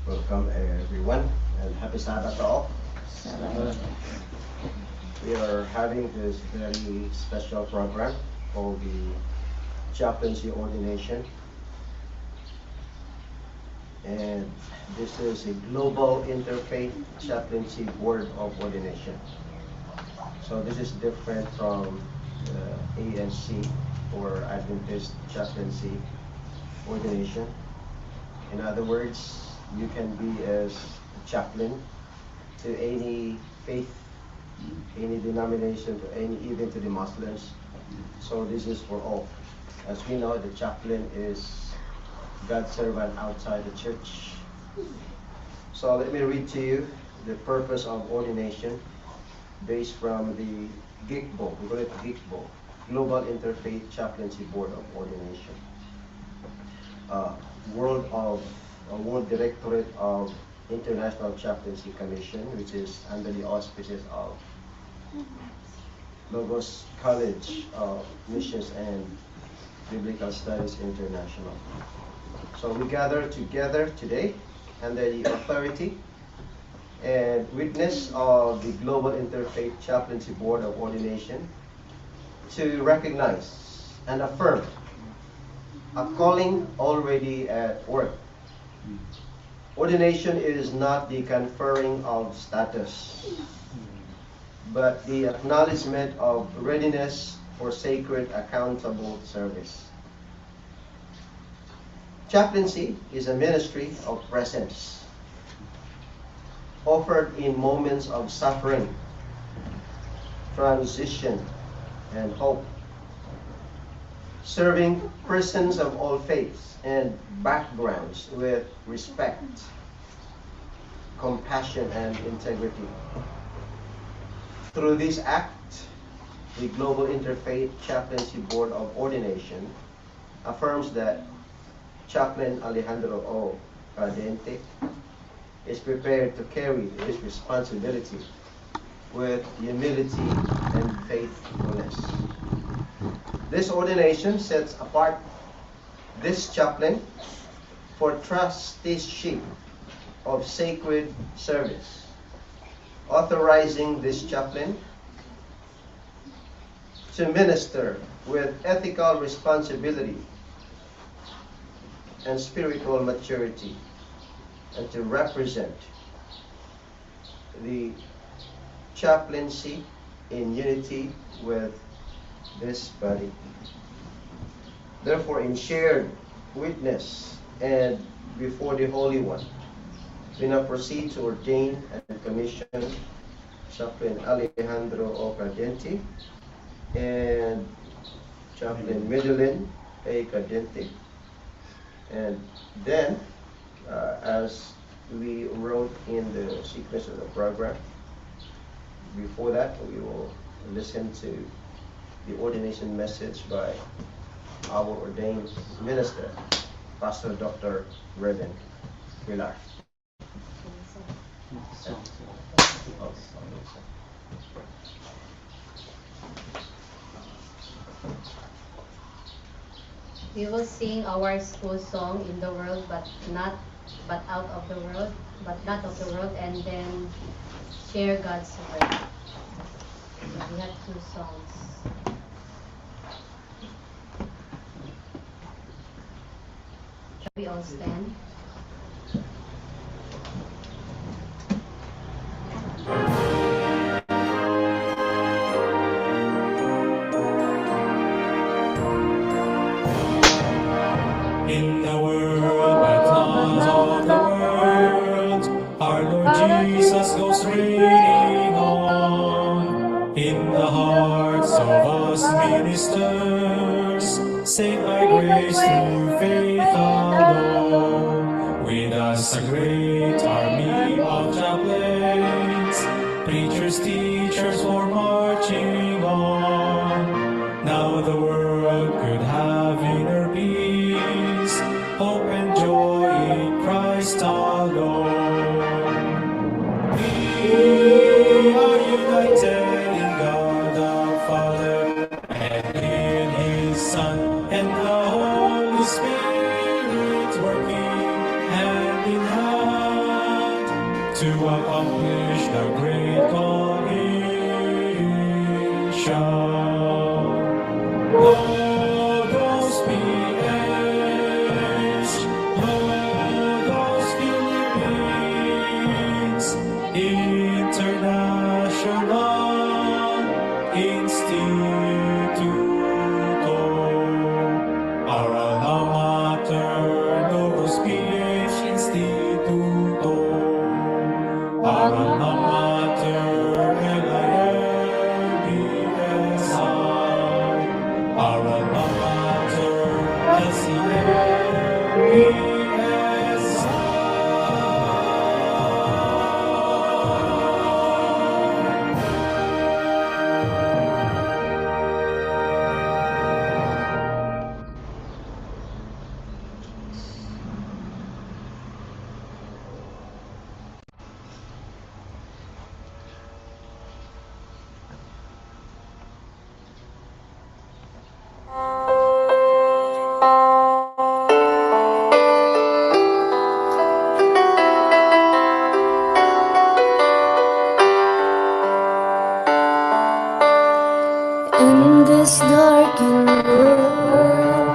Welcome everyone, and happy Sabbath to all. We are having this very special program called the Chaplaincy Ordination. And this is a Global Interfaith Chaplaincy Board of Ordination. So this is different from the ANC, or Adventist Chaplaincy Ordination. In other words, you can be as a chaplain to any faith, any denomination, to any, even to the Muslims. So this is for all. As we know, the chaplain is God's servant outside the church. So let me read to you the purpose of ordination based from the GICBO. We call it GICBO, Global Interfaith Chaplaincy Board of Ordination. World Directorate of International Chaplaincy Commission, which is under the auspices of Logos College of Missions and Biblical Studies International. So we gather together today under the authority and witness of the Global Interfaith Chaplaincy Board of Ordination to recognize and affirm a calling already at work. Ordination is not the conferring of status, but the acknowledgement of readiness for sacred accountable service. Chaplaincy is a ministry of presence, offered in moments of suffering, transition, and hope, serving persons of all faiths and backgrounds with respect, compassion, and integrity. Through this act, the Global Interfaith Chaplaincy Board of Ordination affirms that Chaplain Alejandro O. Cardente is prepared to carry this responsibility with humility and faithfulness. This ordination sets apart this chaplain for trusteeship of sacred service, authorizing this chaplain to minister with ethical responsibility and spiritual maturity, and to represent the chaplaincy in unity with this body. Therefore, in shared witness and before the Holy One, we now proceed to ordain and commission Chaplain Alejandro O. Cardente and Chaplain Medellin A. Cardente. And then, as we wrote in the sequence of the program, before that, we will listen to the ordination message by our ordained minister, Pastor Dr. Reverend Pilar. We will sing our school song, In the World but out of the world, but not of the world, and then share God's word. So we have two songs. Shall we all stand? In the world, but not of the world, our Lord Jesus goes reigning on. In the hearts of us ministers, save by grace through faith alone. With us a great army of chaplains, preachers, teachers for marching on. Now the world could have inner peace, hope and joy in Christ alone. We are united in God the Father and in His Son and the Holy Spirit, working hand in hand to accomplish the great commission. Logos PH, Logos Philippines, International Instituto. Our alma mater, Logos PH Instituto. Our alma mater, LILBSI. Our alma mater, LCLBSI. In this darkened world,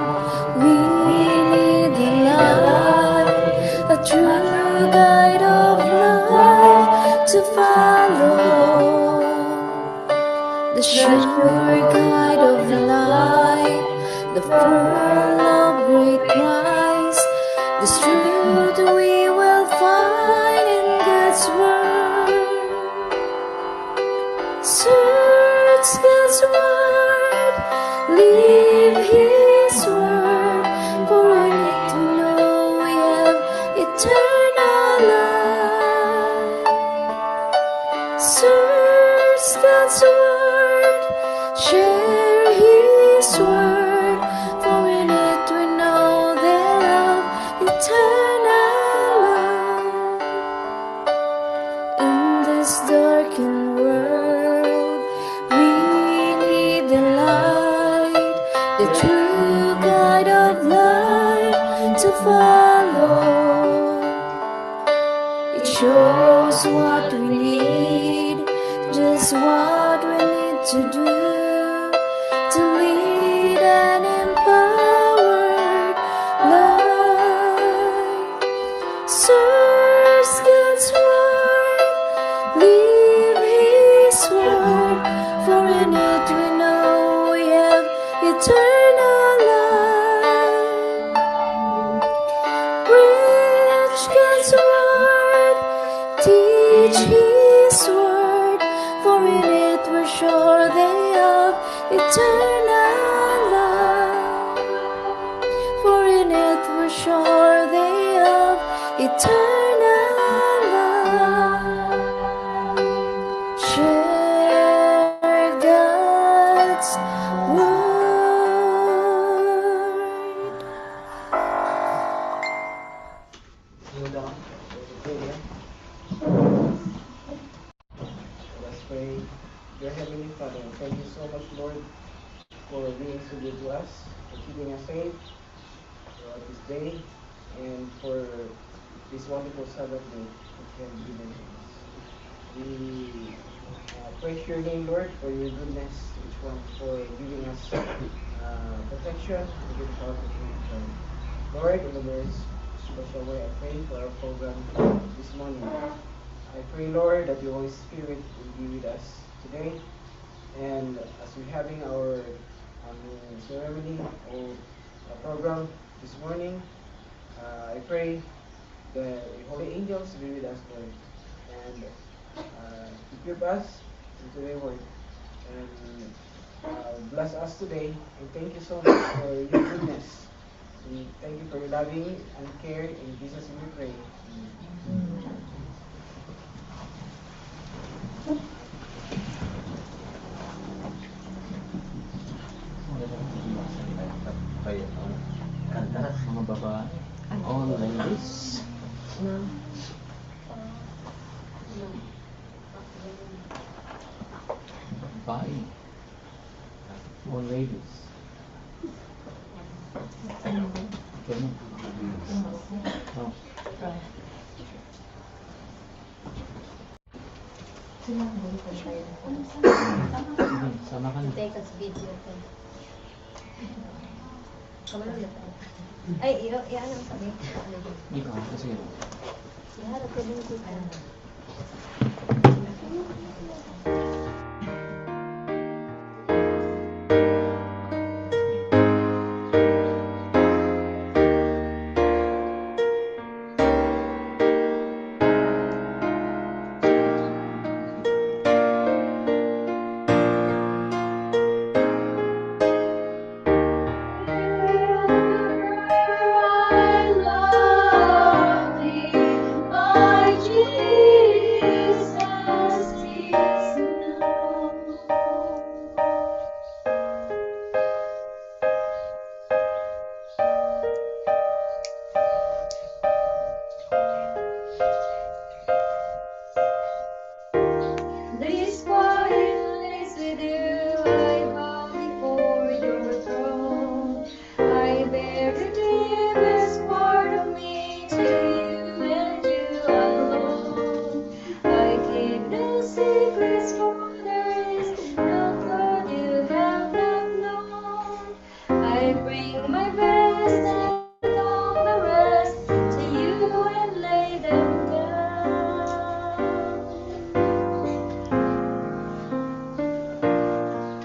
we need the light, a true guide of life to follow. The sure guide of light, the pearl of great price, this truth we will find in God's word. Search God's word, live His word, for in it we know we have eternal life. Search God's word, share His word, for in it we know thereof eternal life. In this darkened world, we need the light, the true guide of life to follow. It shows what we need, just what we need to do to lead an empowered life. Search God's word, live His word, for in it we know we have eternal life. Preach God's word, teach His word, for in it we're sure they have eternal life. For in it we're sure they have eternal life. Share God's word. Kneel down. Let's pray. Dear Heavenly Father, thank you so much, Lord, for being so good to us, for keeping us safe throughout this day, and for this wonderful Sabbath day that you have given to us. We praise your name, Lord, for your goodness to each one, for giving us protection and giving us protection. Lord, in the most special way, I pray for our program this morning. I pray, Lord, that your Holy Spirit will be with us today. And as we're having our ceremony or program this morning, I pray that the holy angels will be with us, Lord, and equip us into their work. And bless us today. And thank you so much for your goodness. And thank you for your loving and care. In Jesus' name we pray. Amen. Kanta, mga babae. All ladies. Babae. All ladies. Ganun. Oh. Sige, sama ka na. Take us video. Kamera ulit. Ay, yan ang sabi. Ikaw, sige. Yan, ako din ko. I love thee, my Jesus.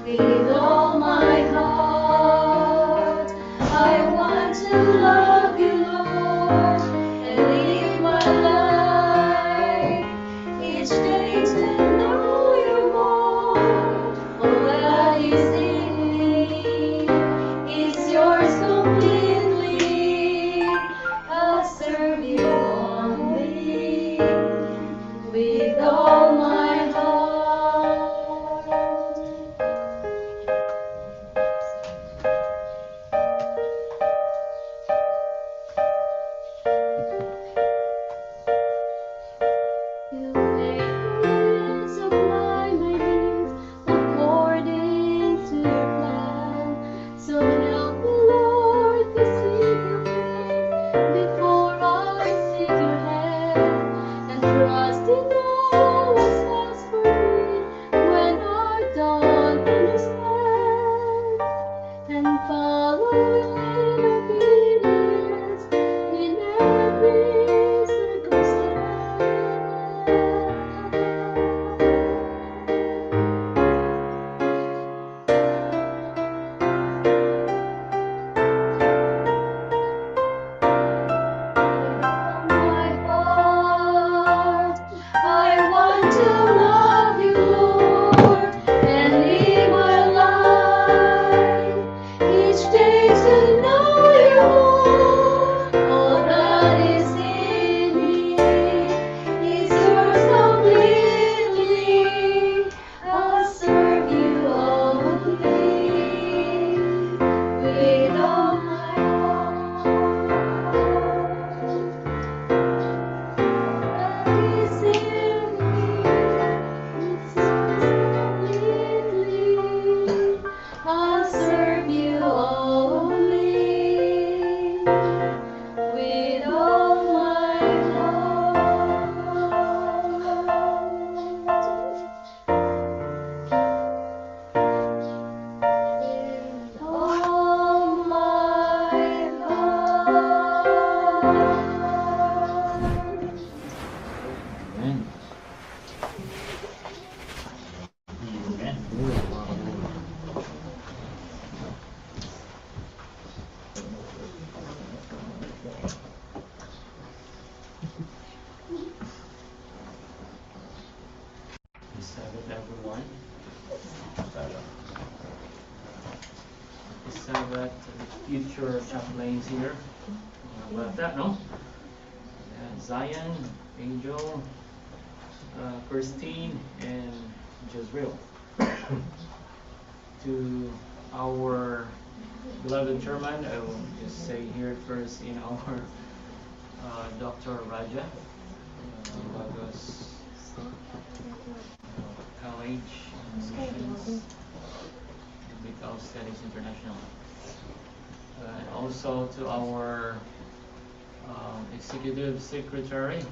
With all my heart, I want to love you, Lord, and live my life each day to know you more. All that is in me is yours completely. I'll serve you only with all my heart. You will supply my needs according to your plan. So help me, Lord, to seek your face before I seek your hand, and trust in all what's best for me when I don't understand, and follow in obedience in every circumstance. With all my heart, I want to love you, Lord, and live my life each day to know you more. All that is in me is yours completely. I'll serve you only with all my heart. That is in me is yours completely. I'll serve you only with all my heart. With all my heart. Amen. Peace Sabbath, everyone. Peace Sabbath, the future chaplains here. About that, no? Zion, Angel, Christine, and Jezreel. To our beloved chairman, I will just say here first in our Dr. Raja, Lagos College Missions, Biblical Studies International. And also to our Executive Secretary,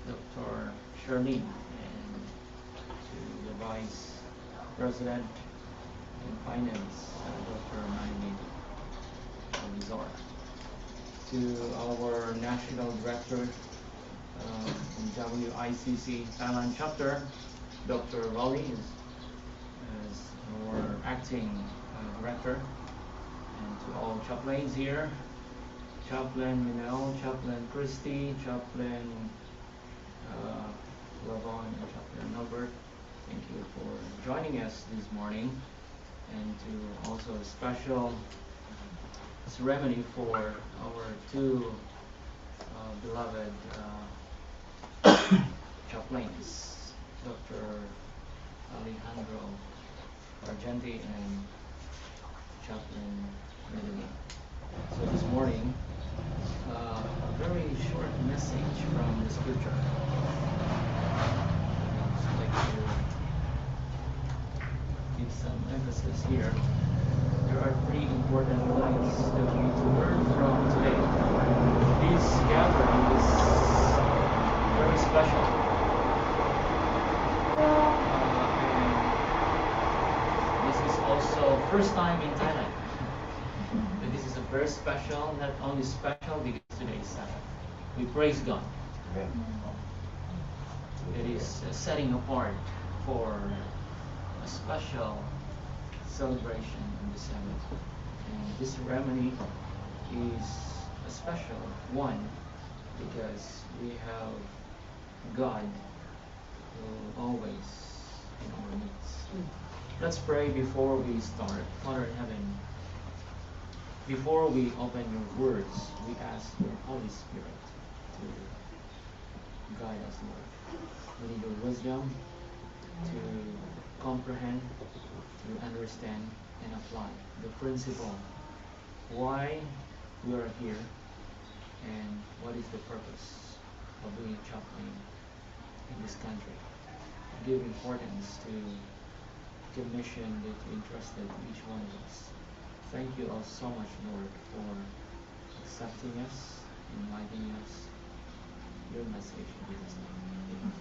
Dr. Charlene, and to the Vice President in Finance, Dr. Manny Rizor. To our National Director in WICC Thailand Chapter, Dr. Raleigh, as our Acting Director, and to all chaplains here, Chaplain Minel, Chaplain Christy, Chaplain Lavon, and Chaplain Norbert. Thank you for joining us this morning, and to also a special ceremony for our two beloved chaplains, Dr. Alejandro Argenti and Chaplain Medellin. So this morning, a very short message from the scripture. I'd like to give some emphasis here. There are three important points that we need to learn from today. This gathering is very special. And this is also first time in Thailand. But this is a very special, not only special because today is Sabbath. We praise God. Amen. It is setting apart for a special celebration on the Sabbath. And this ceremony is a special one because we have God who always in our midst. Let's pray before we start. Father in heaven, before we open your words, we ask your Holy Spirit to guide us, Lord. We need your wisdom to comprehend, to understand, and apply the principle, why we are here, and what is the purpose of being a chaplain in this country. Give importance to the mission that you entrusted to each one of us. Thank you all so much, Lord, for accepting us, enlightening us, your message in Jesus' name.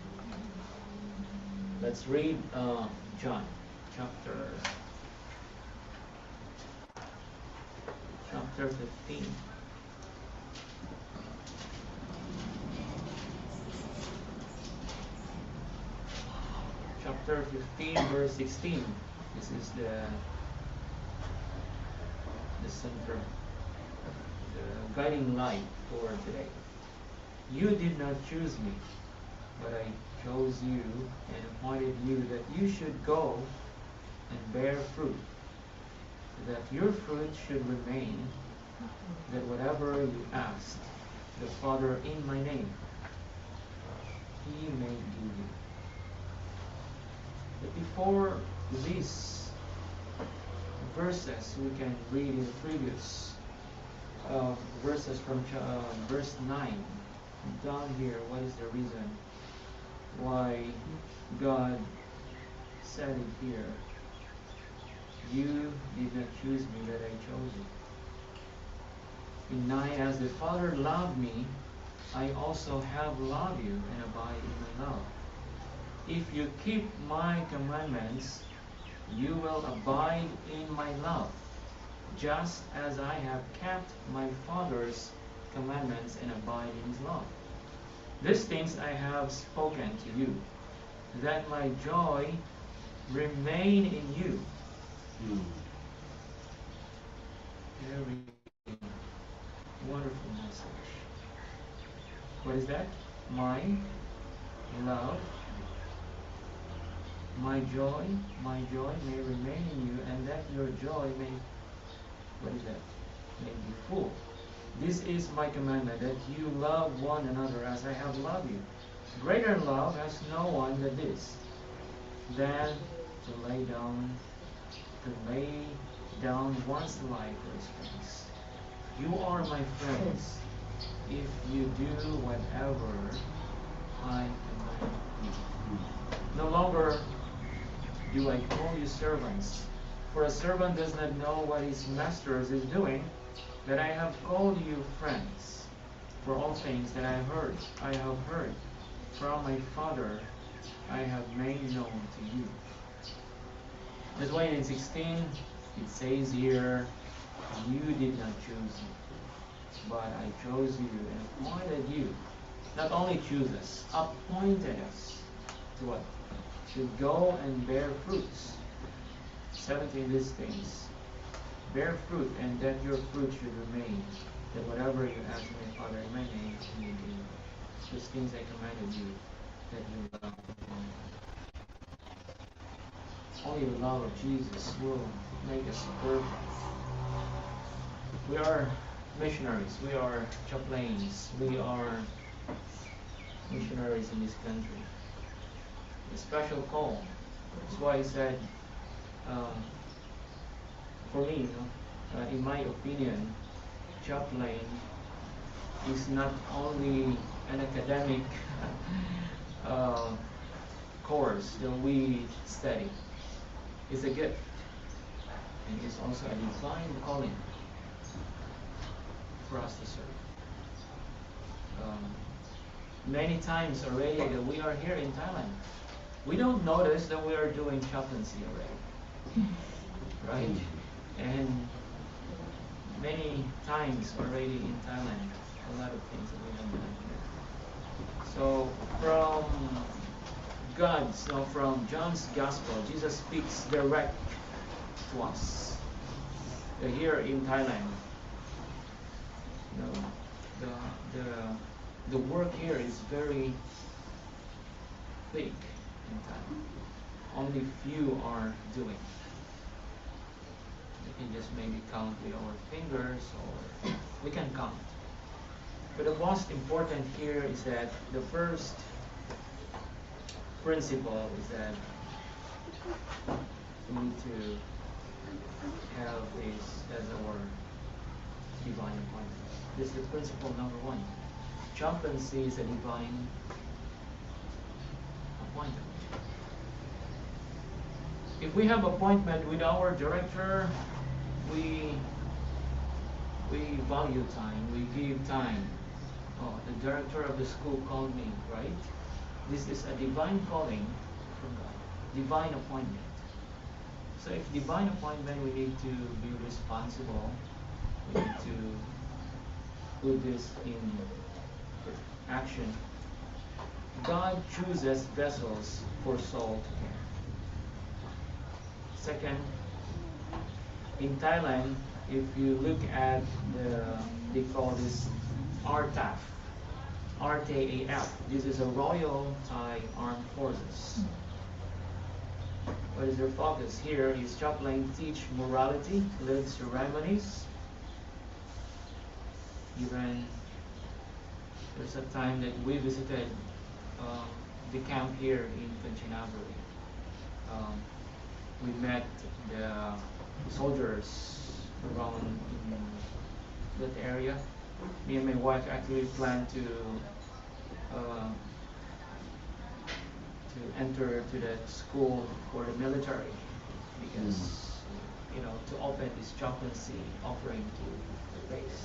Let's read John chapter 15. Chapter 15, verse 16. This is the center, the guiding light for today. You did not choose me, but I chose you and appointed you that you should go and bear fruit, that your fruit should remain, that whatever you ask the Father in my name, he may give you. But before these verses, we can read in the previous verses from verse 9 down here. What is the reason why God said it here? You did not choose me, but I chose you. In 9, as the Father loved me, I also have loved you, and abide in my love. If you keep my commandments, you will abide in my love, just as I have kept my Father's commandments and abide in his love. These things I have spoken to you, that my joy remain in you. Very wonderful message. What is that? My love, my joy may remain in you, and that your joy may, what is that? May be full. This is my commandment, that you love one another as I have loved you. Greater love has no one than this, than to lay down one's life for his friends. You are my friends if you do whatever I command you. No longer do I call you servants, for a servant does not know what his master is doing, but I have called you friends. For all things that I have heard from my Father, I have made known to you. That's why in 16 it says here, you did not choose me, but I chose you and appointed you. Not only choose us, appointed us to what? To go and bear fruits. 17 these things. Bear fruit, and that your fruit should remain, that whatever you ask my Father in my name, he will give you. These things I commanded you, that you love one. Only the love of Jesus will make us perfect. We are missionaries, we are chaplains, we are missionaries in this country. A special call. That's why I said, for me, in my opinion, chaplain is not only an academic course that we study. It's a gift, and it's also a divine calling for us to serve. Many times already that we are here in Thailand, we don't notice that we are doing chaplaincy already, right? And many times already in Thailand, a lot of things that we have done here. So from John's Gospel, Jesus speaks direct was. Here in Thailand, you know, the work here is very big in Thailand. Only few are doing. We can just maybe count with our fingers, or we can count. But the most important here is that the first principle is that we need to have this as our divine appointment. This is principle number one. Chaplaincy is a divine appointment. If we have appointment with our director, we value time, we give time. Oh, the director of the school called me, right? This is a divine calling from God, divine appointment. So if divine appointment, we need to be responsible. We need to put this in action. God chooses vessels for soul to care. Second, in Thailand, if you look at they call this RTAF, RTAF. This is a Royal Thai Armed Forces. What is their focus? Here is chaplain teach morality, lead ceremonies. Even there's a time that we visited the camp here in Kanchanaburi. We met the soldiers around in that area. Me and my wife actually planned to enter to that school for the military, because to open this chaplaincy offering to the base.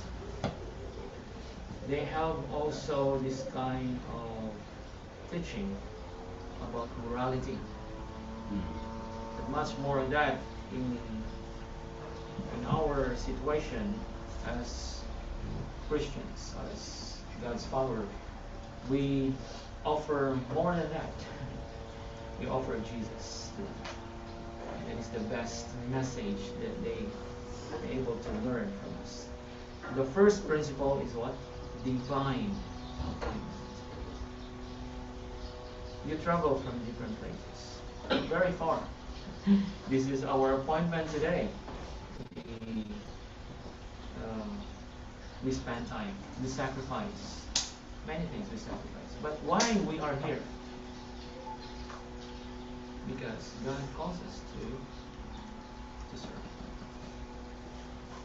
They have also this kind of teaching about morality. But much more on that in our situation as Christians, as God's followers. We offer more than that. We offer Jesus. That is the best message that they are able to learn from us. The first principle is what? Divine appointment. You travel from different places, very far. This is our appointment today. We spend time, we sacrifice, many things we sacrifice. But why we are here? Because God calls us to serve.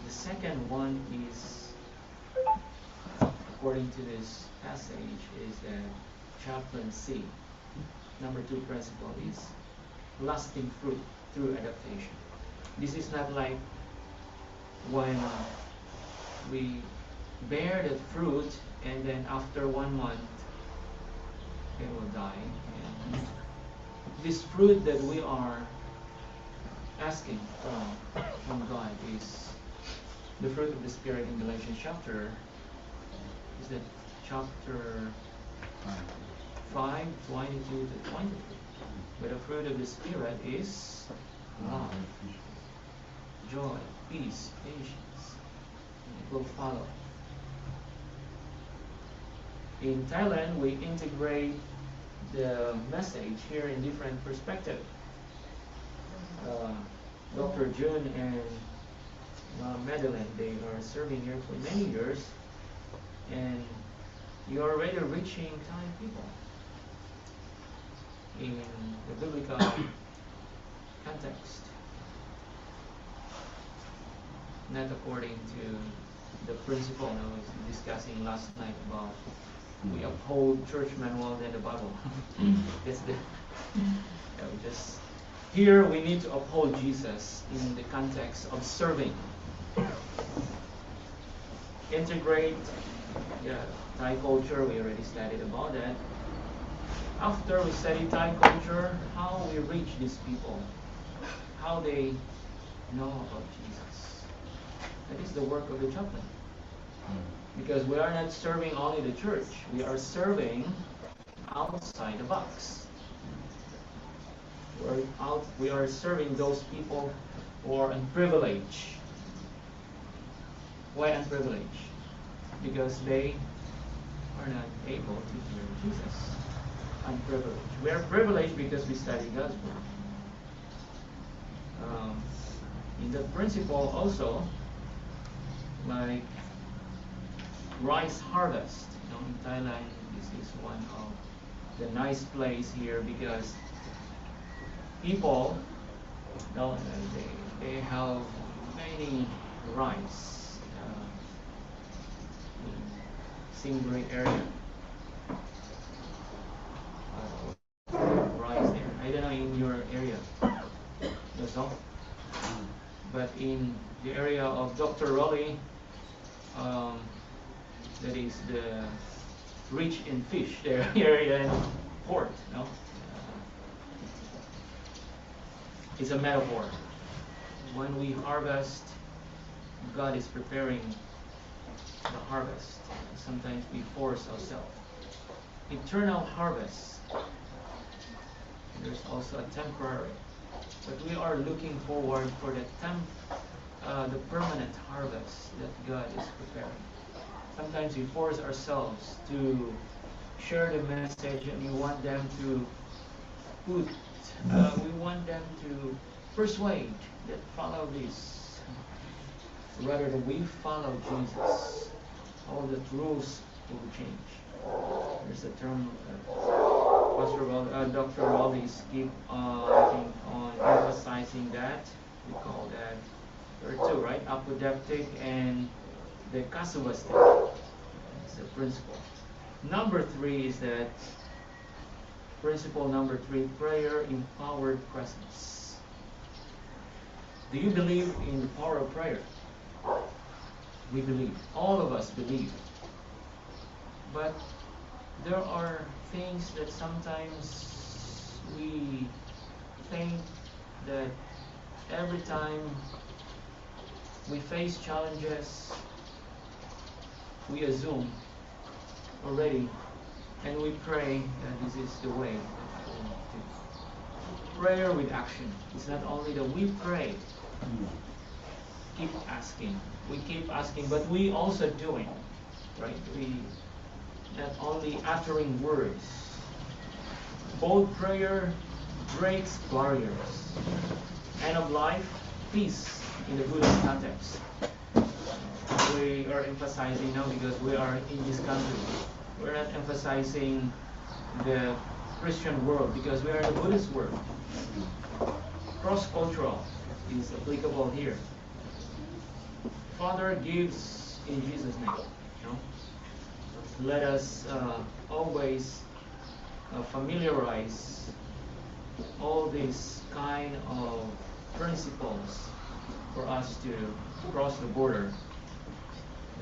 The second one is, according to this passage, is that chaplaincy. Number two principle is lasting fruit through adaptation. This is not like when we bear the fruit and then after 1 month it will die. And this fruit that we are asking from God is the fruit of the Spirit in Galatians chapter. Is that chapter 5, 22 to 23. But the fruit of the Spirit is love, joy, peace, patience. It will follow. In Thailand, we integrate the message here in different perspectives. Dr. Jun and Madeline, they are serving here for many years, and you are already reaching Thai people in the biblical context, not according to the principle I was discussing last night about we uphold church manual than the Bible. That's the just here we need to uphold Jesus in the context of serving. Integrate Thai culture, we already studied about that. After we study Thai culture, how we reach these people, how they know about Jesus. That is the work of the chaplain. Because we are not serving only the church, we are serving outside the box. We are serving those people or unprivileged. Why unprivileged? Because they are not able to hear Jesus. Unprivileged. We are privileged because we study God's Word. In the principle also, like rice harvest. In Thailand, this is one of the nice place here because people, they have many rice in Singapore area. Rice there. I don't know in your area. That's all. But in the area of Dr. Raleigh, that is the rich in fish there area and port, it's a metaphor. When we harvest, God is preparing the harvest. Sometimes we force ourselves. Eternal harvest. There's also a temporary. But we are looking forward for the permanent harvest that God is preparing. Sometimes we force ourselves to share the message and we want them to we want them to persuade that follow this. Rather than we follow Jesus, all the rules will change. There's a term Dr. Wallace keep I think on emphasizing that. We call that there are two, right? Apodeptic and the casuistic. It's a principle. Number 3 is that principle number 3, prayer empowered presence. Do you believe in the power of prayer? We believe. All of us believe. But there are things that sometimes we think that every time we face challenges, we assume already and we pray that this is the way. Prayer with action. It's not only that we pray, keep asking. We keep asking, but we also doing, right? We not only uttering words. Bold prayer breaks barriers. End of life, peace in the Buddhist context. We are emphasizing now because we are in this country. We're not emphasizing the Christian world because we are in the Buddhist world. Cross-cultural is applicable here. Father gives in Jesus' name. Let us always familiarize all these kind of principles for us to cross the border,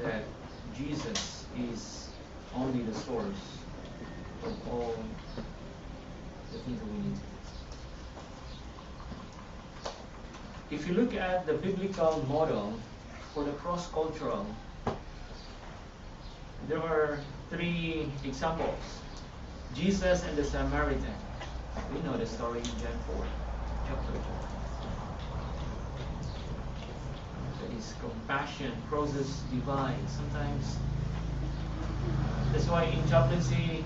that Jesus is only the source of all the things that we need to do. If you look at the biblical model for the cross-cultural, there are 3 examples. Jesus and the Samaritan. We know the story in John 4, chapter 4. That is compassion crosses divide. Sometimes that's why in chaplaincy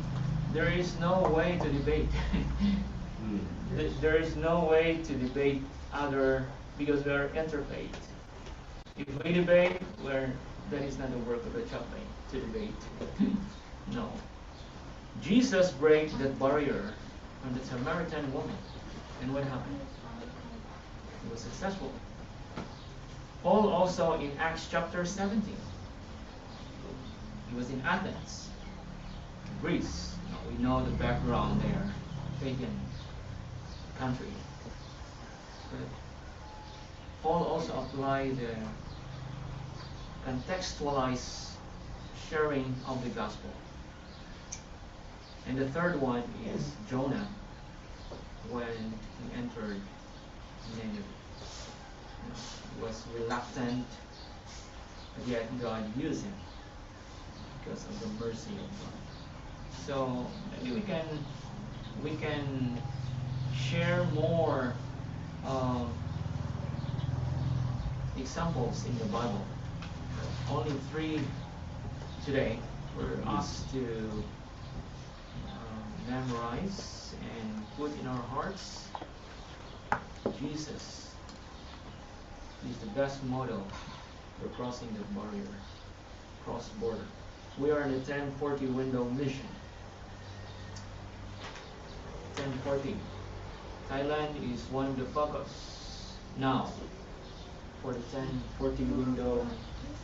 there is no way to debate. There is no way to debate other because we are interfaith. If we debate, that is not the work of the chaplain to debate. No. Jesus break that barrier from the Samaritan woman. And what happened? He was successful. Paul also in Acts chapter 17. He was in Athens, Greece. We know the background there, pagan country. But Paul also applied the contextualized sharing of the gospel. And the third one is Jonah when he entered Nineveh. He was reluctant, but yet God used him because of the mercy of God. So maybe we can share more examples in the Bible. Only 3 today for us to memorize and put in our hearts. Jesus is the best model for crossing the barrier, cross border. We are in the 1040 window mission. 1040. Thailand is one of the focus now for the 1040 window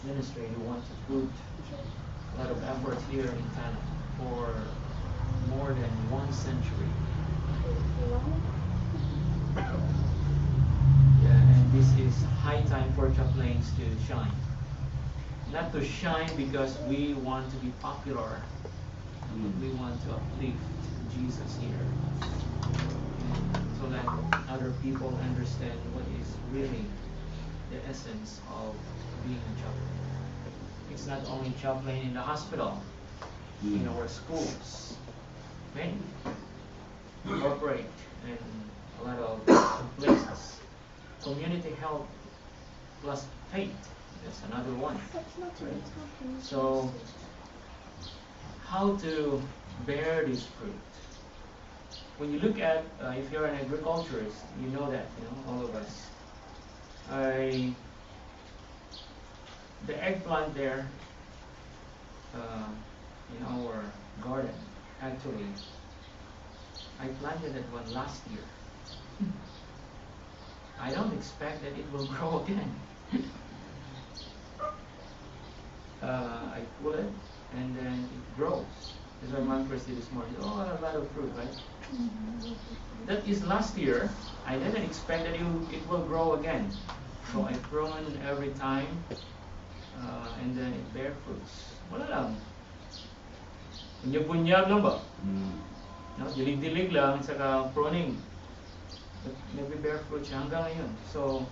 ministry. We want to put a lot of effort here in Thailand for more than 1 century. Yeah, and this is high time for chaplains to shine. Not to shine because we want to be popular, but we want to uplift Jesus here, so that other people understand what is really the essence of being a chaplain. It's not only chaplain in the hospital, in our schools, many, corporate, and a lot of places. Community health plus faith, that's another one. So, how to bear this fruit? When you look at, if you're an agriculturist, you know that, all of us. The eggplant there in our garden, actually, I planted that one last year. I don't expect that it will grow again. I pull it, and then it grows. As my mom first did this morning, a lot of fruit, right? That is last year. I didn't expect that it will grow again. So I prune every time, and then it bear fruits. Wala lang. Bunyag-bunyag lang ba? No, dilig-dilig lang, saka pruning. But nagbe-bear fruit siya hanggang ngayon. So,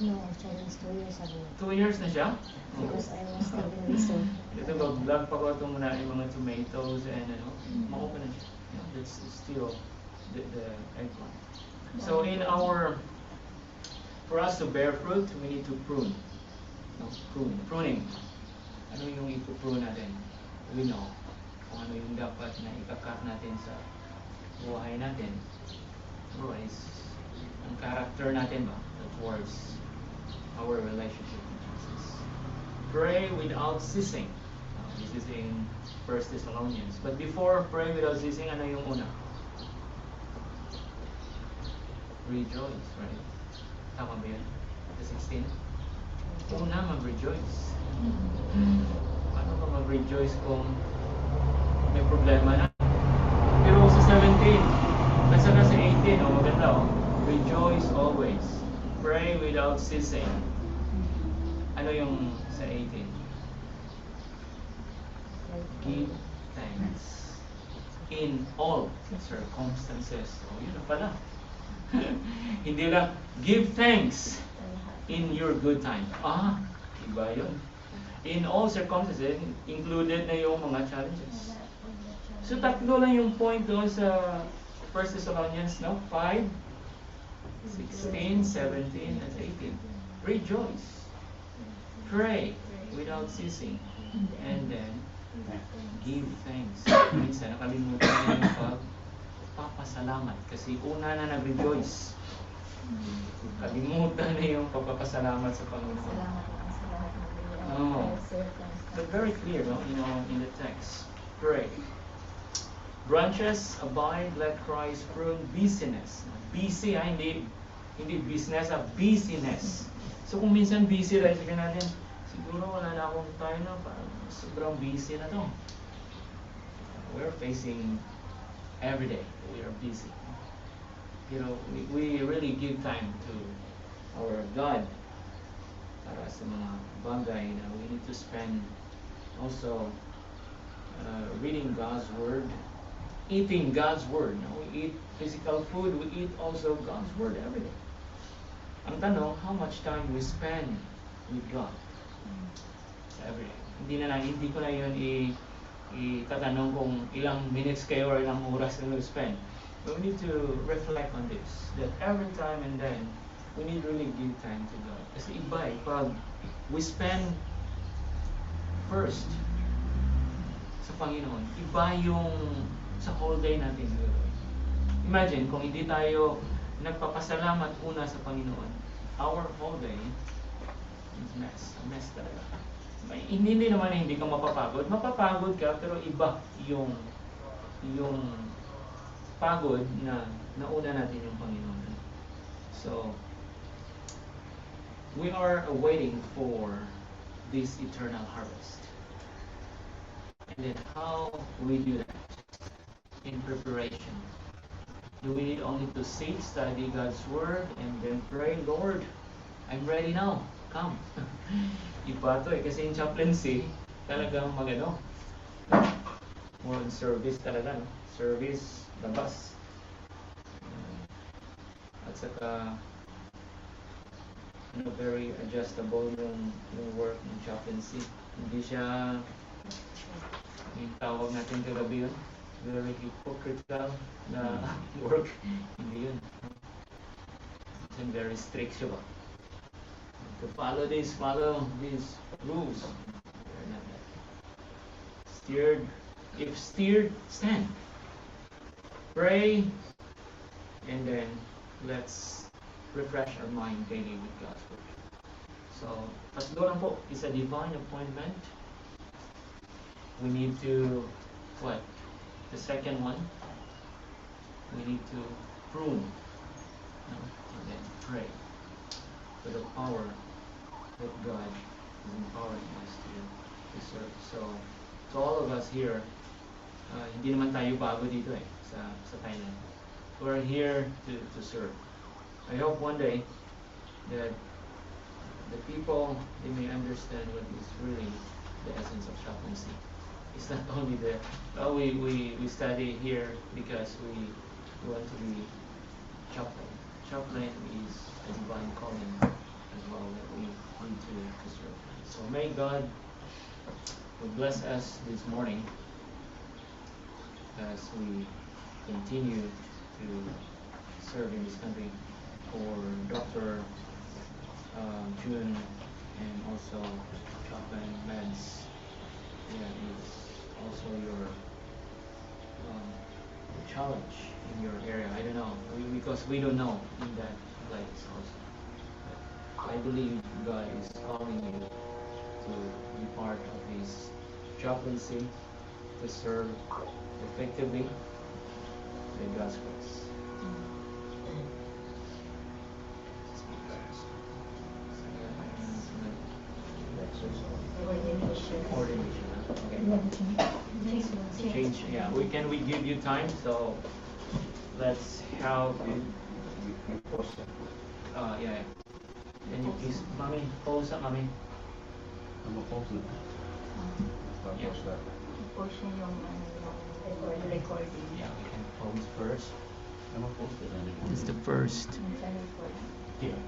No, actually, it's 2 years ago. 2 years na siya? Because I was studying research. Ito ba, vlog pa ko itong muna yung mga tomatoes and ma-open na siya. That's still the eggplant. So for us to bear fruit, we need to prune. No? Pruning. Ano yung ipuprune natin? We know kung ano yung dapat na ikakat natin sa buhay natin. Otherwise, ang character natin ba towards our relationship with Jesus. Pray without ceasing. This is in 1 Thessalonians. But before pray without ceasing, ano yung una? Rejoice, right? Tama ba yun? The 16? Una, mag-rejoice. Paano ba mag-rejoice kung may problema na? Pero sa 17, at saka sa 18, maganda rejoice always. Pray without ceasing. Ano yung sa 18? Give thanks in all circumstances. Yun na pala. Hindi lang, give thanks in your good time. Iba yun. In all circumstances, included na yung mga challenges. So, tatlo lang yung point doon sa 1 Thessalonians, 5, 16, 17, and 18. Rejoice. Pray without ceasing. And then, give thanks. Minsan, nakalimutan na yung pagpapasalamat. Kasi una na nag-rejoice. Kalimutan na yung pagpapasalamat sa Panginoon. But very clear, in the text. Pray. Branches abide, let Christ prune busyness. Busy, hindi business, busyness. So kung minsan busy rin, sabihin natin, siguro wala na akong time na, parang sobrang busy na to. We're facing every day, we are busy. We really give time to our God para sa mga bagay na we need to spend also reading God's Word, eating God's Word. We eat physical food, we eat also God's Word every day. Ang tanong, how much time we spend with God every day? Hindi ko na yun itatanong kung ilang minutes kayo or ilang oras kayo spend. But we need to reflect on this, that every time and then we need really give time to God. Kasi iba eh, pag we spend first sa Panginoon, iba yung sa whole day natin. Imagine, kung hindi tayo nagpapasalamat una sa Panginoon, our whole day is a mess talaga. Hindi naman hindi ka mapapagod. Mapapagod ka, pero iba yung pagod na nauna natin yung Panginoon. So, we are waiting for this eternal harvest. And then how we do that? In preparation. Do we need only to sit, study God's Word, and then pray, Lord, I'm ready now. Come. Iba to eh. Kasi yung chaplaincy, talagang magano. More on service talaga, no? Service, labas. At saka, very adjustable yung work ng chaplaincy. Hindi siya, yung tawag natin kagabi yun, very hypocritical na work. Hindi yun. And very strict siya ba? To follow these rules. We're not that. If steered, stand. Pray, and then let's refresh our mind daily with God's Word. So, Pasdoran po is a divine appointment. We need to, what? The second one, we need to prune, and then pray for the power that God is empowering us to serve. So, to all of us here, hindi naman tayo bago dito eh, sa Thailand. We're here to serve. I hope one day that the people, they may understand what is really the essence of chaplaincy. It's not only the, we study here because we want to be chaplain. Chaplain is a divine calling as well that we need to serve. So may God bless us this morning as we continue to serve in this country. For Dr. June and also Chaplain Lance, is also your challenge in your area. I don't know, because we don't know in that place also. But I believe God is calling you to be part of His chaplaincy, to serve effectively in God's grace. Ordination. Okay. Change. Yeah. We give you time. So let's have. Yeah. Can you please, mommy, pause up, mommy. I'm opposed to that. Yeah. Portion yung recording. Yeah, we can pause first. I'm opposed to that. This is the first. Yeah.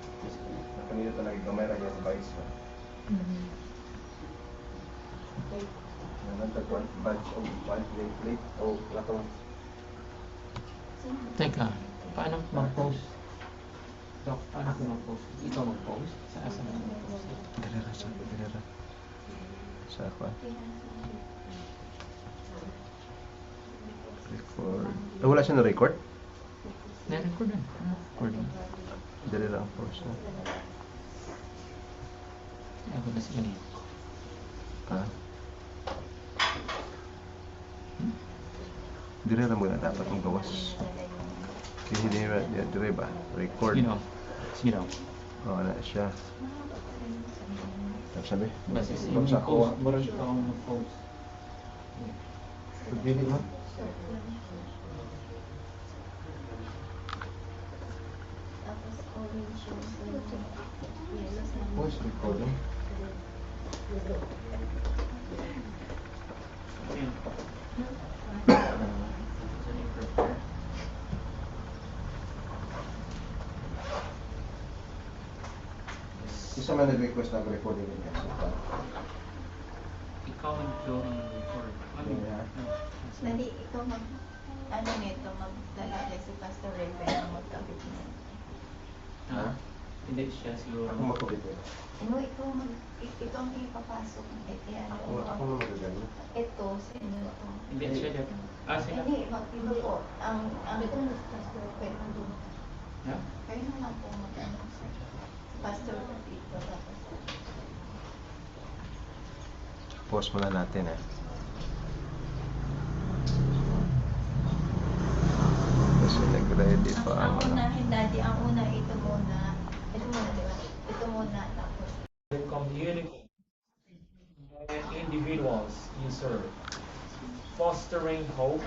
Kanina talaga kamera niya sa bikes ba? Nagtagwan, badge o plate o latong. Teka, paano mag-post? Doc, paano ko mag-post? Ikaw mag-post? Saan mo mag-post? Ganera. Sa ako. Record. Wala siya na-record? Na-record na. Recording. Dali lang post na. Ako na siya niya. Dili lang muna dapat ang gawas. Kasi dili ba? Record. Sino? Oo, na siya. Sabi? Basta Kung sa ako. Murag akong mag-post. Dili mo? Voice recording. Ayan. Isa man nag-request na recording niya. Ikaw ang record. Yeah. Dali, ikaw magdala kay si Pastor Raven ang magkabit niya. Ha? Hindi siya siguro. Ako makapit eh. No, ito ang ipapasok. Ako na magagano. Ito, sa inyo ito. Hindi siya dito. Sila. Hindi, iba po. Ang pwede mo doon. Yeah? Kayo na lang po mag-ano. Pastor, dito tapos. Pause muna natin eh. Kasi nag-ready pa Ang ano. unahin, Daddy, ang una, ito muna. Ito muna, di ba? Ito muna, tapos. The community and individuals you serve, fostering hope,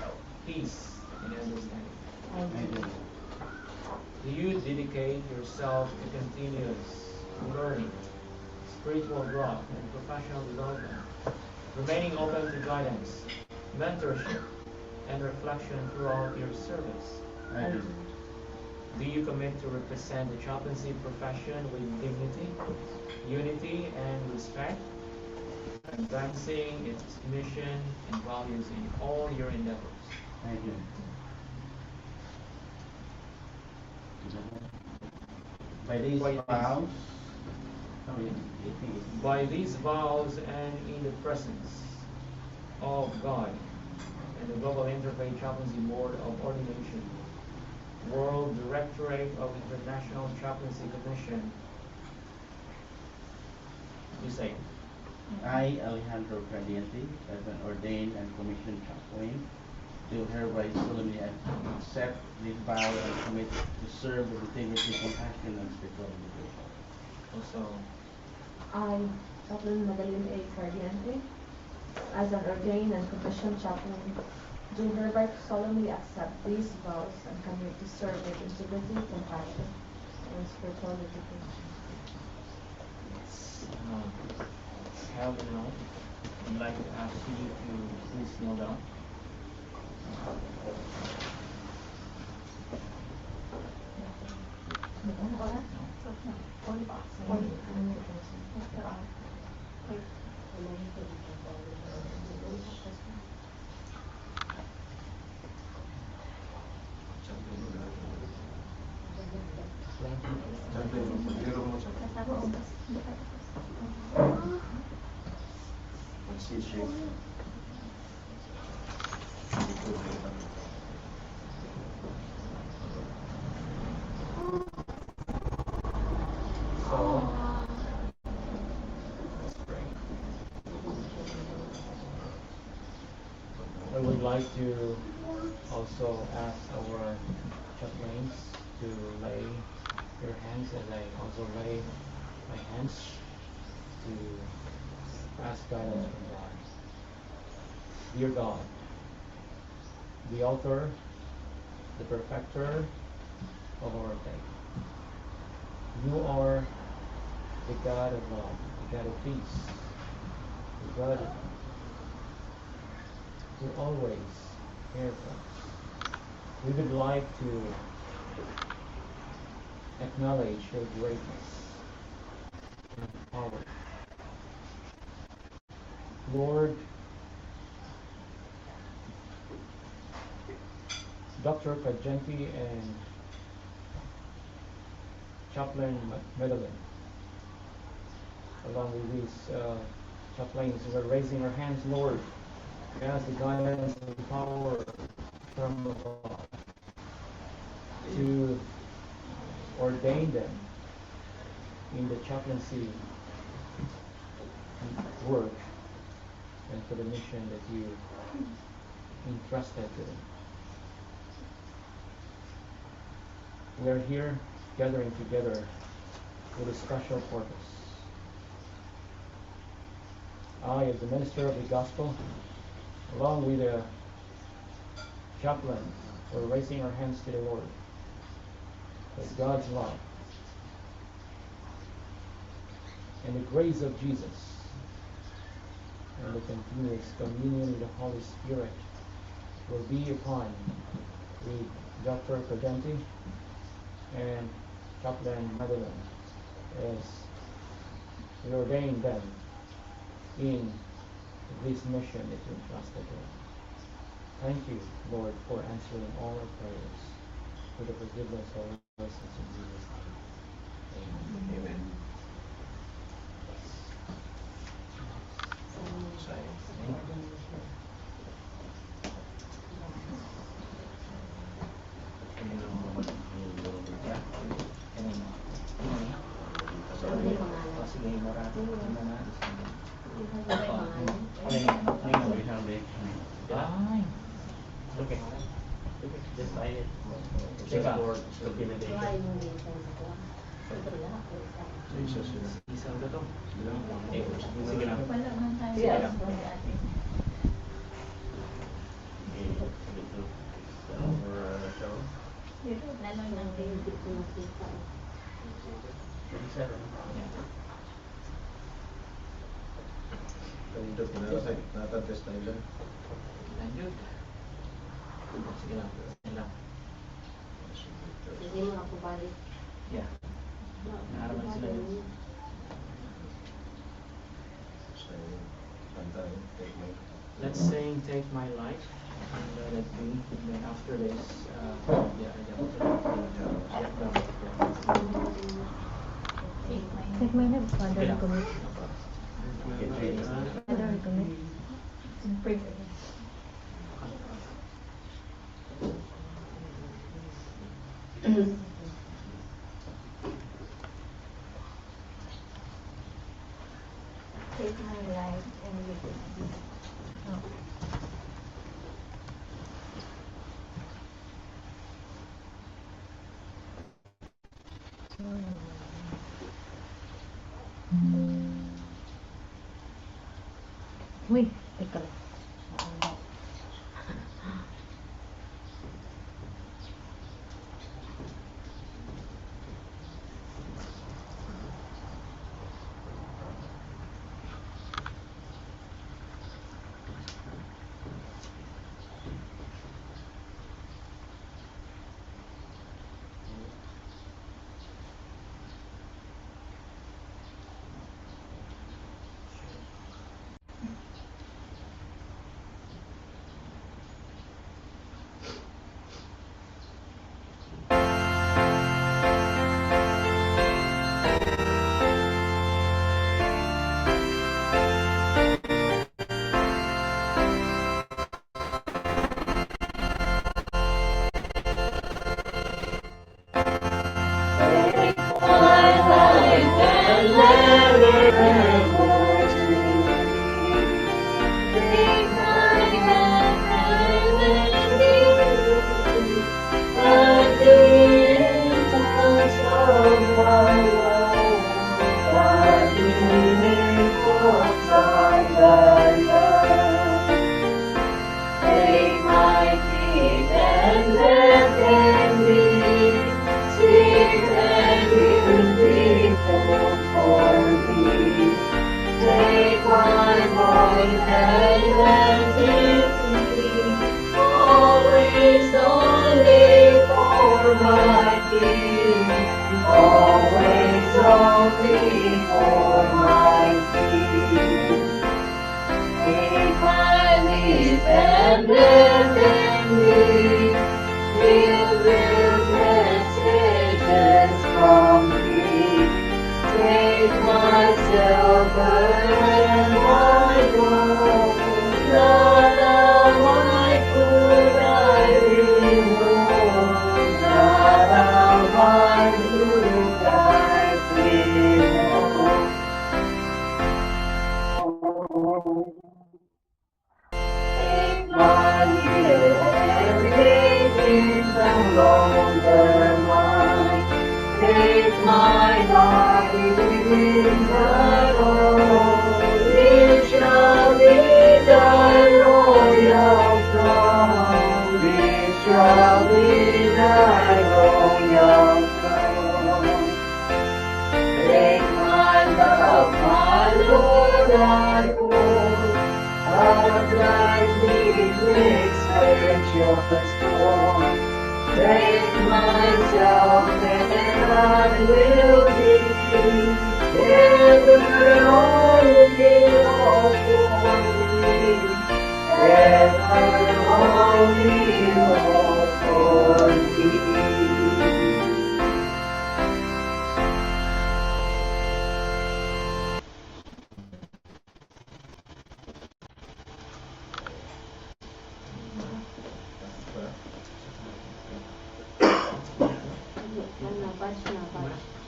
peace, and understanding. Do you dedicate yourself to continuous learning, spiritual growth, and professional development, remaining open to guidance, mentorship, and reflection throughout your service? I do. Do you commit to represent the chaplaincy profession with dignity, unity, and respect, advancing its mission and values in all your endeavors? I do. By these vows, By these vows and in the presence of God and the Global Interfaith Chaplaincy Board of Ordination, World Directorate of International Chaplaincy Commission, you say, I, Alejandro Cardiente, as an ordained and commissioned chaplain, do hereby solemnly accept this vow and commit to serve with integrity, compassion, and spiritual dedication. also, I, Chaplain Madeline A. Cardiente, as an ordained and commissioned chaplain, do hereby solemnly accept these vows and commit to serve with integrity, compassion, and spiritual dedication. have now, I'd like to ask you to please kneel down. So, let's pray. I would like to also ask our chaplains to lay your hands as I also lay my hands to ask guidance from God. Dear God, the author, the perfecter of our faith, you are the God of love, the God of peace, the God who always cares for us. We would like to acknowledge your greatness and power. Lord, Dr. Kajenti and Chaplain Madeline, along with these chaplains, we're raising our hands, Lord, we ask the guidance and power from above to ordain them in the chaplaincy work and for the mission that you entrusted to them. We are here gathering together with a special purpose. I, as the minister of the gospel, along with the chaplain, we're raising our hands to the Lord. That God's love and the grace of Jesus and the continuous communion with the Holy Spirit will be upon the Dr. Cadenti and Chaplain Madeline as we ordain them in this mission that you entrusted to them. Thank you, Lord, for answering all our prayers, for the forgiveness of our sins in Jesus' name. Amen. sige, marami. Ano na? We have the Ay. okay. Just sign it. Teka. Documentation. Jesus, Isang ka to. Sige na. Wala man tayo Sige sa lang. school ate. Lalo ng baby. Kanito, pinarasay, natatest tayo dyan. Lanjut. Sige lang. Yan lang. Hindi mo ako balik. Yeah. Naaraman sila dun. So, kanta yun, take my... Let's sing Take My Life and let it be. And then after this, yeah, Take my love, Father, Yeah. commit. Okay. Father, commit. Pray for him. Take my life and live it. Uy, teka lang.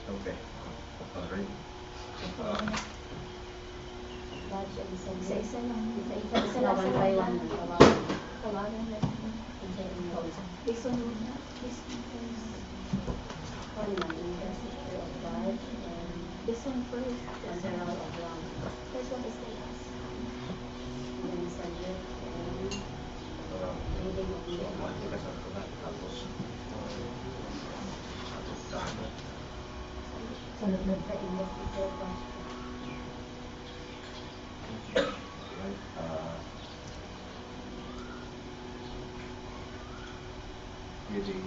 Okay. Alright. Isa-isa lang. Isa lang, one by one. Tawagan na. This one muna. This one first. This one first. This one is the last. With the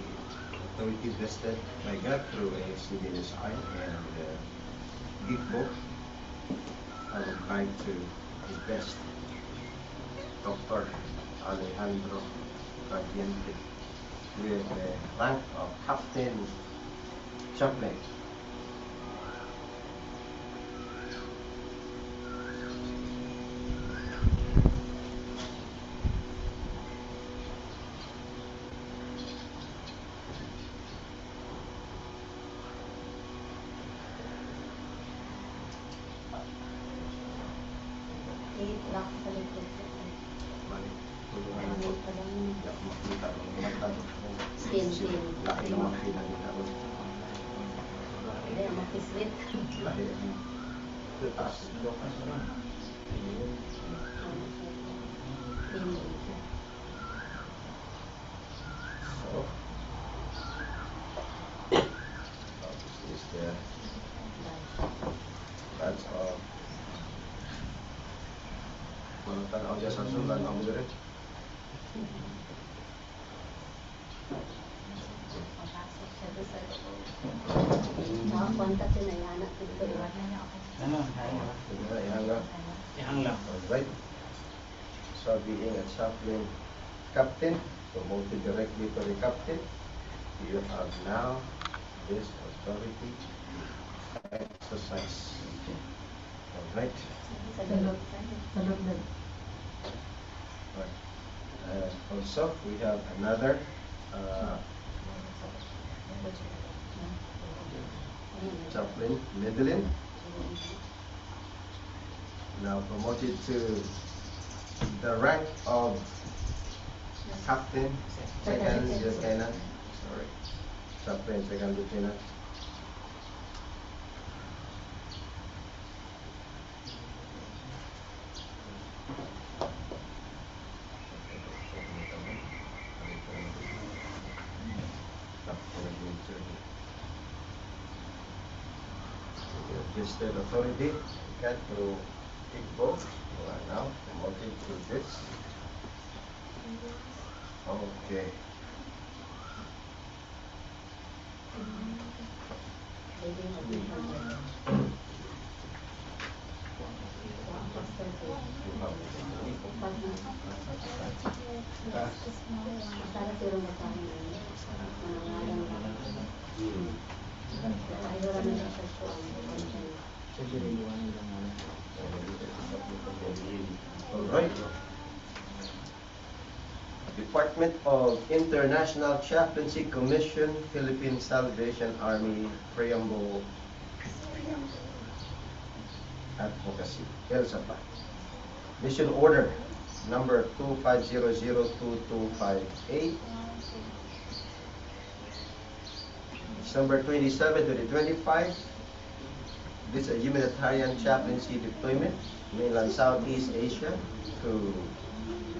authority vested by God through a CDSI and gift book, I would like to invest Dr. Alejandro Cardiente with the rank of Captain Chaplain. Balik, tulungan mo po. Hindi ako makita ng mga tao. Still. Laki ng makita nila. Hindi, makislit. Laki ang taas. So, this is the badge of walang tanaw dyan sa sulan ang direct. Nakakontak yun ay anak dito. Ano? Kaya. Ihang lang. Alright. So being a chaplain captain, promoted directly to the captain, you have now this authority to exercise. Alright. Right. Also, we have another chaplain, Medellin, now promoted to the rank of captain, second lieutenant, sorry, chaplain, second lieutenant. Registered authority, got through Igbo, who are now promoted to this. Okay. Alright. Department of International Chaplaincy Commission, Philippine Salvation Army, Preamble Advocacy, El Sapa. Mission Order number 25002258, December 27, 2025. This is a humanitarian chaplaincy deployment, mainland Southeast Asia, to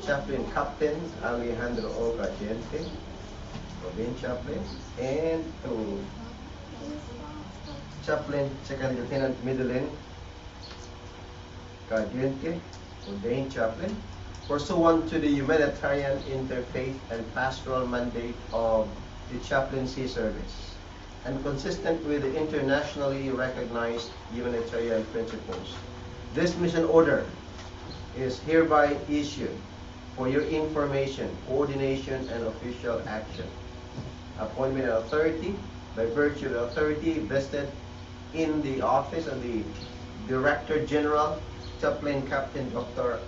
Chaplain Captain Alejandro O. Cardiente, Robin Chaplain, and to Chaplain Second Lieutenant Medellin Cardiente, ordained chaplain, pursuant to the humanitarian interfaith and pastoral mandate of the chaplaincy service, and consistent with the internationally recognized humanitarian principles. This mission order is hereby issued for your information, coordination, and official action. Appointment of authority, by virtue of the authority vested in the office of the Director General, Chaplain Captain Dr.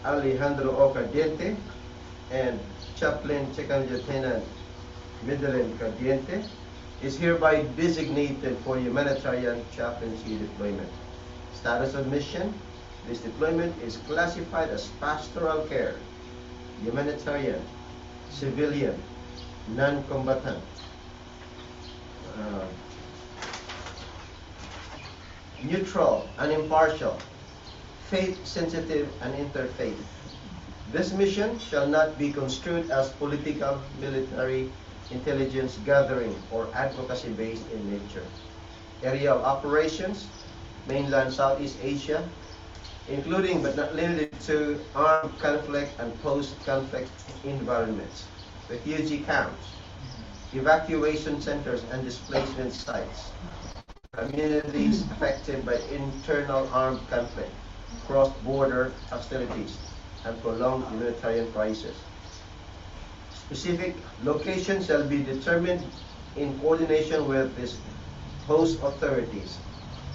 Alejandro O. Cardiente, and Chaplain Second Lieutenant Medellin Cardiente, is hereby designated for humanitarian chaplaincy deployment. Status of mission: This deployment is classified as pastoral care, humanitarian, civilian, non-combatant, neutral and impartial, faith-sensitive and interfaith. This mission shall not be construed as political, military, intelligence gathering, or advocacy-based in nature. Area of operations, mainland Southeast Asia, including but not limited to armed conflict and post-conflict environments, refugee camps, evacuation centers and displacement sites, communities affected by internal armed conflict, cross-border hostilities, and prolonged humanitarian crisis. Specific locations shall be determined in coordination with these host authorities,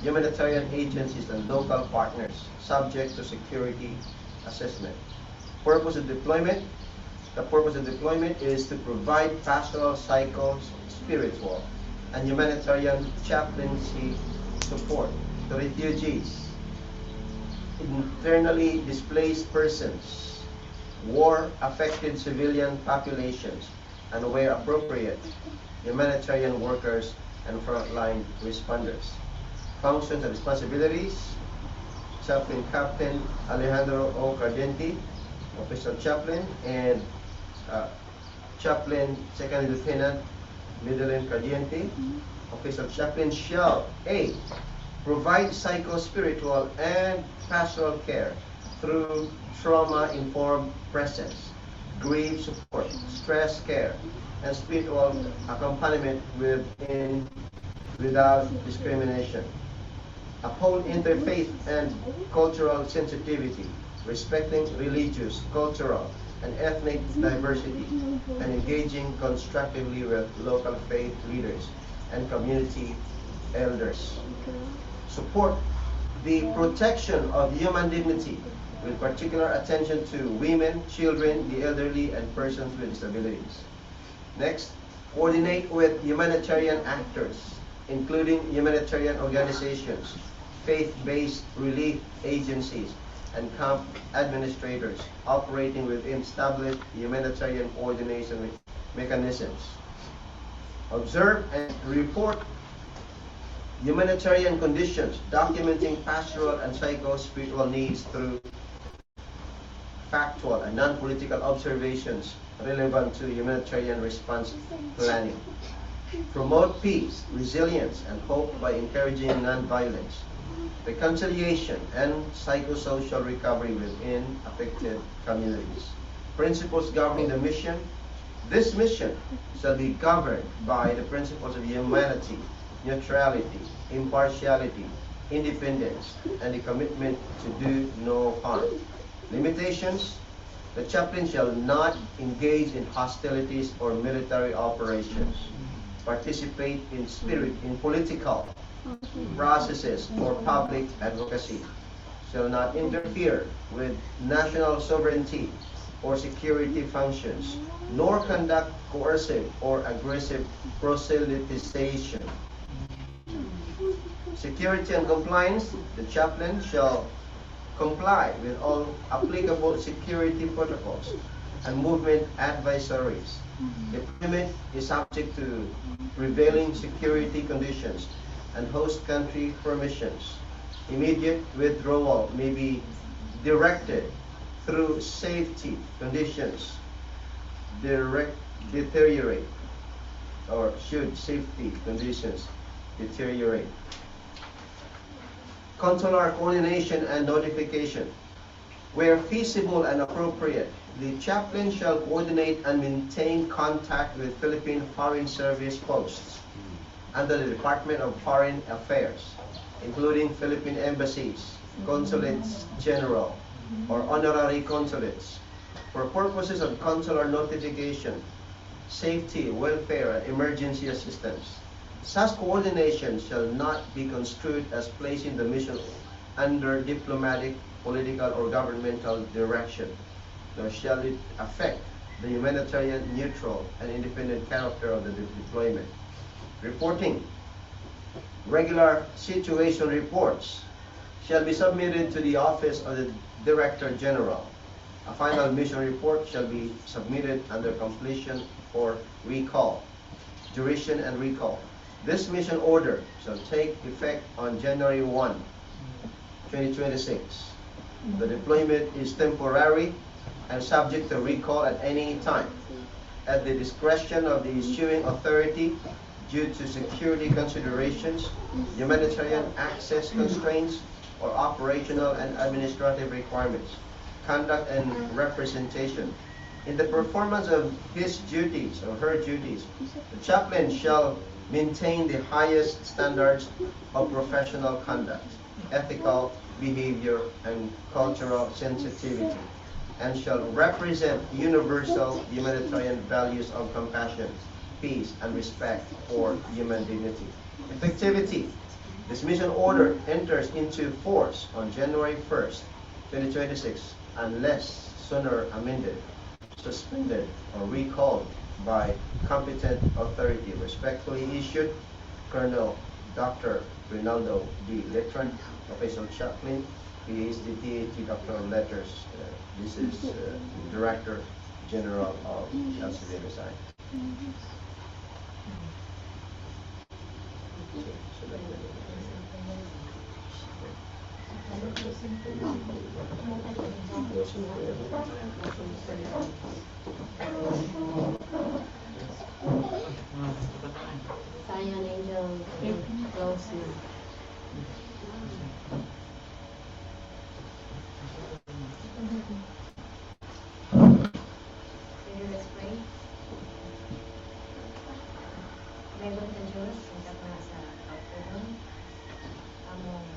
humanitarian agencies, and local partners, subject to security assessment. Purpose of deployment. The purpose of deployment is to provide pastoral, psycho-spiritual, and humanitarian chaplaincy support to refugees, internally displaced persons, war-affected civilian populations, and where appropriate, humanitarian workers and frontline responders. Functions and responsibilities. Chaplain Captain Alejandro O. Cardenti, Official Chaplain, and Chaplain Second Lieutenant Middelin Cardiente, Official Chaplain, shall A. provide psycho-spiritual and pastoral care through trauma-informed presence, grief support, stress care, and spiritual accompaniment without discrimination. Uphold interfaith and cultural sensitivity, respecting religious, cultural, and ethnic diversity, and engaging constructively with local faith leaders and community elders. Support the protection of human dignity with particular attention to women, children, the elderly, and persons with disabilities. Next, coordinate with humanitarian actors, including humanitarian organizations, faith-based relief agencies, and camp administrators operating within established humanitarian coordination mechanisms. Observe and report humanitarian conditions, documenting pastoral and psycho-spiritual needs through factual and non-political observations relevant to humanitarian response planning. Promote peace, resilience, and hope by encouraging non-violence, reconciliation, and psychosocial recovery within affected communities. Principles governing the mission. This mission shall be governed by the principles of humanity, neutrality, impartiality, independence, and the commitment to do no harm. Limitations. The chaplain shall not engage in hostilities or military operations, participate in spirit in political processes or public advocacy, shall not interfere with national sovereignty or security functions, nor conduct coercive or aggressive proselytization. Security and compliance. The chaplain shall comply with all applicable security protocols and movement advisories. Deployment is subject to prevailing security conditions and host country permissions. Immediate withdrawal may be directed through safety conditions deteriorate, or should safety conditions deteriorate. Consular coordination and notification. Where feasible and appropriate, the chaplain shall coordinate and maintain contact with Philippine Foreign Service posts under the Department of Foreign Affairs, including Philippine embassies, consulates general, or honorary consulates, for purposes of consular notification, safety, welfare, and emergency assistance. Such coordination shall not be construed as placing the mission under diplomatic, political, or governmental direction, nor shall it affect the humanitarian, neutral, and independent character of the deployment. Reporting. Regular situation reports shall be submitted to the office of the Director General. A final mission report shall be submitted under completion for recall, duration and recall. This mission order shall take effect on January 1, 2026. The deployment is temporary and subject to recall at any time, at the discretion of the issuing authority due to security considerations, humanitarian access constraints, or operational and administrative requirements, conduct and representation. In the performance of his duties or her duties, the chaplain shall maintain the highest standards of professional conduct, ethical behavior, and cultural sensitivity, and shall represent universal humanitarian values of compassion, peace, and respect for human dignity. Effectivity. This mission order enters into force on January 1st, 2026, unless sooner amended, suspended, or recalled by competent authority. Respectfully issued, Colonel Dr. Rinaldo D. Letran, Official Chaplain, PhD, PhD, Doctoral Letters. This is Director General of LCD Design. Zion Angel close na. Sige, let's pray. Meron ka Diyos, hanggat na sa kapulong. Among